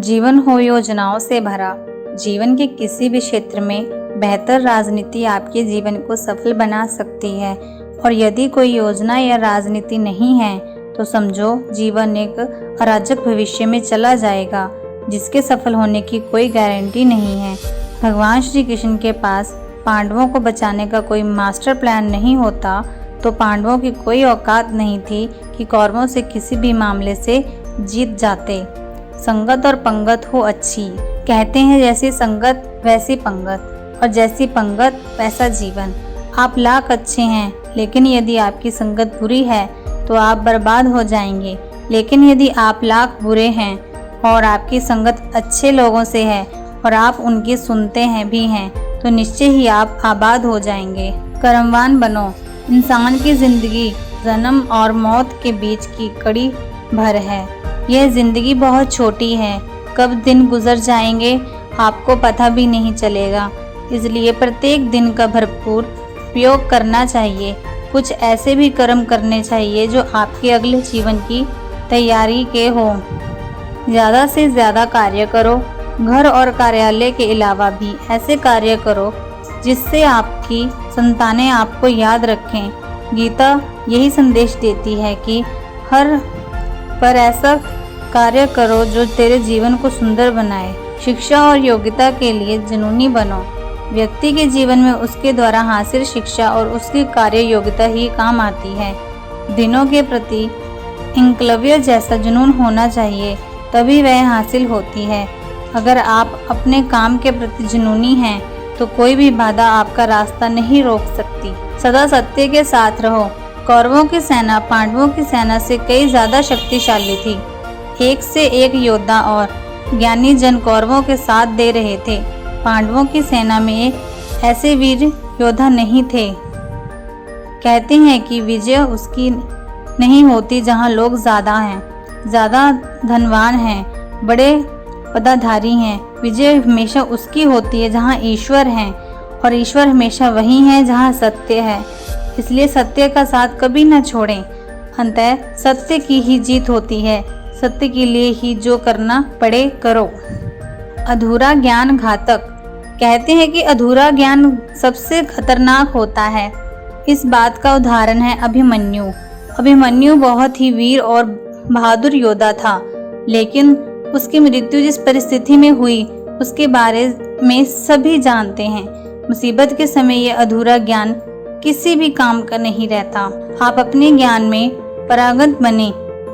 जीवन हो योजनाओं से भरा। जीवन के किसी भी क्षेत्र में बेहतर राजनीति आपके जीवन को सफल बना सकती है, और यदि कोई योजना या राजनीति नहीं है तो समझो जीवन एक अराजक भविष्य में चला जाएगा जिसके सफल होने की कोई गारंटी नहीं है। भगवान श्री कृष्ण के पास पांडवों को बचाने का कोई मास्टर प्लान नहीं होता तो पांडवों की कोई औकात नहीं थी कि कौरवों से किसी भी मामले से जीत जाते। संगत और पंगत हो अच्छी, कहते हैं जैसी संगत वैसी पंगत, और जैसी पंगत वैसा जीवन। आप लाख अच्छे हैं, लेकिन यदि आपकी संगत बुरी है तो आप बर्बाद हो जाएंगे। लेकिन यदि आप लाख बुरे हैं और आपकी संगत अच्छे लोगों से है और आप उनकी सुनते हैं भी हैं तो निश्चय ही आप आबाद हो जाएंगे। कर्मवान बनो। इंसान की जिंदगी जन्म और मौत के बीच की कड़ी भर है। यह जिंदगी बहुत छोटी है, कब दिन गुजर जाएंगे आपको पता भी नहीं चलेगा। इसलिए प्रत्येक दिन का भरपूर उपयोग करना चाहिए। कुछ ऐसे भी कर्म करने चाहिए जो आपके अगले जीवन की तैयारी के हो। ज़्यादा से ज़्यादा कार्य करो। घर और कार्यालय के अलावा भी ऐसे कार्य करो जिससे आपकी संतानें आपको याद रखें। गीता यही संदेश देती है कि हर पर ऐसा कार्य करो जो तेरे जीवन को सुंदर बनाए। शिक्षा और योग्यता के लिए जुनूनी बनो। व्यक्ति के जीवन में उसके द्वारा हासिल शिक्षा और उसकी कार्य योग्यता ही काम आती है। दिनों के प्रति एकलव्य जैसा जुनून होना चाहिए, तभी वह हासिल होती है। अगर आप अपने काम के प्रति जुनूनी हैं तो कोई भी बाधा आपका रास्ता नहीं रोक सकती। सदा सत्य के साथ रहो। कौरवों की सेना पांडवों की सेना से कई ज्यादा शक्तिशाली थी। एक से एक योद्धा और ज्ञानी जन कौरवों के साथ दे रहे थे। पांडवों की सेना में ऐसे वीर योद्धा नहीं थे। कहते हैं कि विजय उसकी नहीं होती जहां लोग ज्यादा हैं, ज्यादा धनवान हैं, बड़े पदाधारी हैं। विजय हमेशा उसकी होती है जहां ईश्वर हैं, और ईश्वर हमेशा वही है जहां सत्य है। इसलिए सत्य का साथ कभी न छोड़ें। अंततः सत्य की ही जीत होती है। सत्य के लिए ही जो करना पड़े करो। अधूरा ज्ञान घातक। कहते हैं कि अधूरा ज्ञान सबसे खतरनाक होता है। इस बात का उदाहरण है अभिमन्यु। अभिमन्यु बहुत ही वीर और बहादुर योद्धा था, लेकिन उसकी मृत्यु जिस परिस्थिति में हुई उसके बारे में सभी जानते हैं। मुसीबत के समय यह अधूरा ज्ञान किसी भी काम का नहीं रहता। आप अपने ज्ञान में पारंगत बने।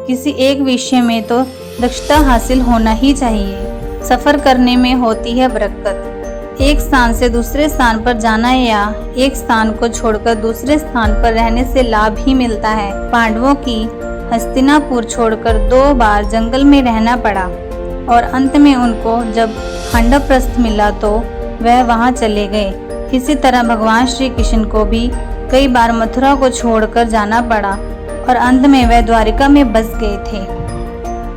किसी एक विषय में तो दक्षता हासिल होना ही चाहिए। सफर करने में होती है बरकत। एक स्थान से दूसरे स्थान पर जाना या एक स्थान को छोड़कर दूसरे स्थान पर रहने से लाभ ही मिलता है। पांडवों की हस्तिनापुर छोड़कर 2 बार जंगल में रहना पड़ा, और अंत में उनको जब खंडप्रस्थ मिला तो वह वहां चले गए। इसी तरह भगवान श्री कृष्ण को भी कई बार मथुरा को छोड़कर जाना पड़ा, और अंत में वह द्वारिका में बस गए थे।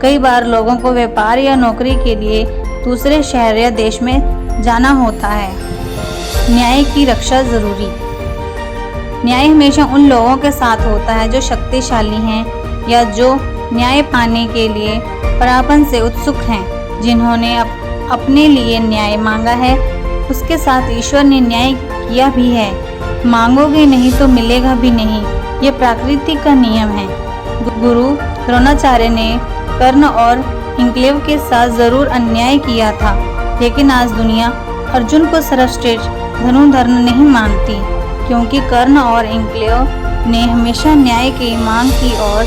कई बार लोगों को व्यापार या नौकरी के लिए दूसरे शहर या देश में जाना होता है। न्याय की रक्षा जरूरी। न्याय हमेशा उन लोगों के साथ होता है जो शक्तिशाली हैं या जो न्याय पाने के लिए परापन से उत्सुक हैं। जिन्होंने अपने लिए न्याय मांगा है उसके साथ ईश्वर ने न्याय किया भी है। मांगोगे नहीं तो मिलेगा भी नहीं, ये प्रकृति का नियम है। गुरु द्रोणाचार्य ने कर्ण और इंक्लेव के साथ जरूर अन्याय किया था, लेकिन आज दुनिया अर्जुन को सर्वश्रेष्ठ धनुर्धर नहीं मानती, क्योंकि कर्ण और इंक्लेव ने हमेशा न्याय की मांग की, और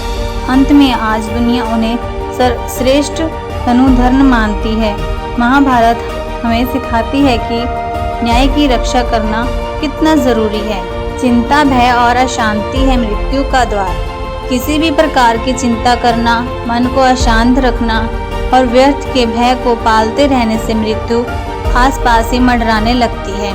अंत में आज दुनिया उन्हें श्रेष्ठ धनुर्धर मानती है। महाभारत हमें सिखाती है कि न्याय की रक्षा करना कितना जरूरी है। चिंता, भय और अशांति है मृत्यु का द्वार। किसी भी प्रकार की चिंता करना, मन को अशांत रखना और व्यर्थ के भय को पालते रहने से मृत्यु आसपास ही मंडराने लगती है।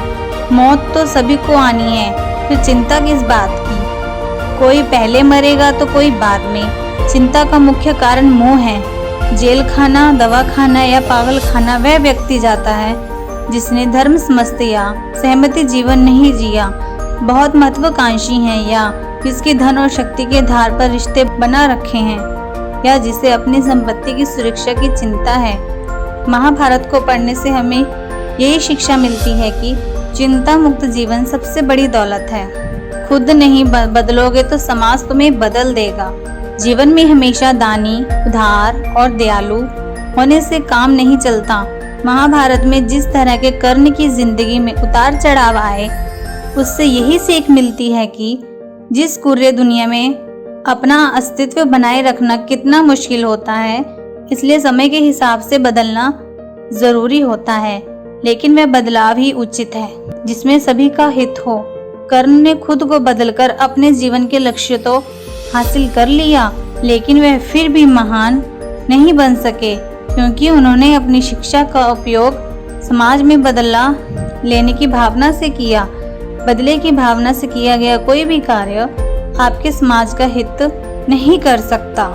मौत तो सभी को आनी है, फिर चिंता किस बात की। कोई पहले मरेगा तो कोई बाद में। चिंता का मुख्य कारण मोह है। जेल खाना, दवा खाना या पागल खाना वह व्यक्ति जाता है जिसने धर्म समस्त या सहमति जीवन नहीं जिया, बहुत महत्वाकांक्षी है, या जिसकी धन और शक्ति के आधार पर रिश्ते बना रखे हैं, या जिसे अपनी संपत्ति की सुरक्षा की चिंता है। महाभारत को पढ़ने से हमें यही शिक्षा मिलती है कि चिंता मुक्त जीवन सबसे बड़ी दौलत है। खुद नहीं बदलोगे तो समाज तुम्हें बदल देगा। जीवन में हमेशा दानी, उदार और दयालु होने से काम नहीं चलता। महाभारत में जिस तरह के कर्ण की जिंदगी में उतार चढ़ाव आए, उससे यही सीख मिलती है कि जिस कुर्रे दुनिया में अपना अस्तित्व बनाए रखना कितना मुश्किल होता है, इसलिए समय के हिसाब से बदलना जरूरी होता है, लेकिन वह बदलाव ही उचित है जिसमें सभी का हित हो। कर्ण ने खुद को बदलकर अपने जीवन के लक्ष्य तो हासिल कर लिया, लेकिन वह फिर भी महान नहीं बन सके, क्योंकि उन्होंने अपनी शिक्षा का उपयोग समाज में बदला लेने की भावना से किया। बदले की भावना से किया गया कोई भी कार्य आपके समाज का हित नहीं कर सकता।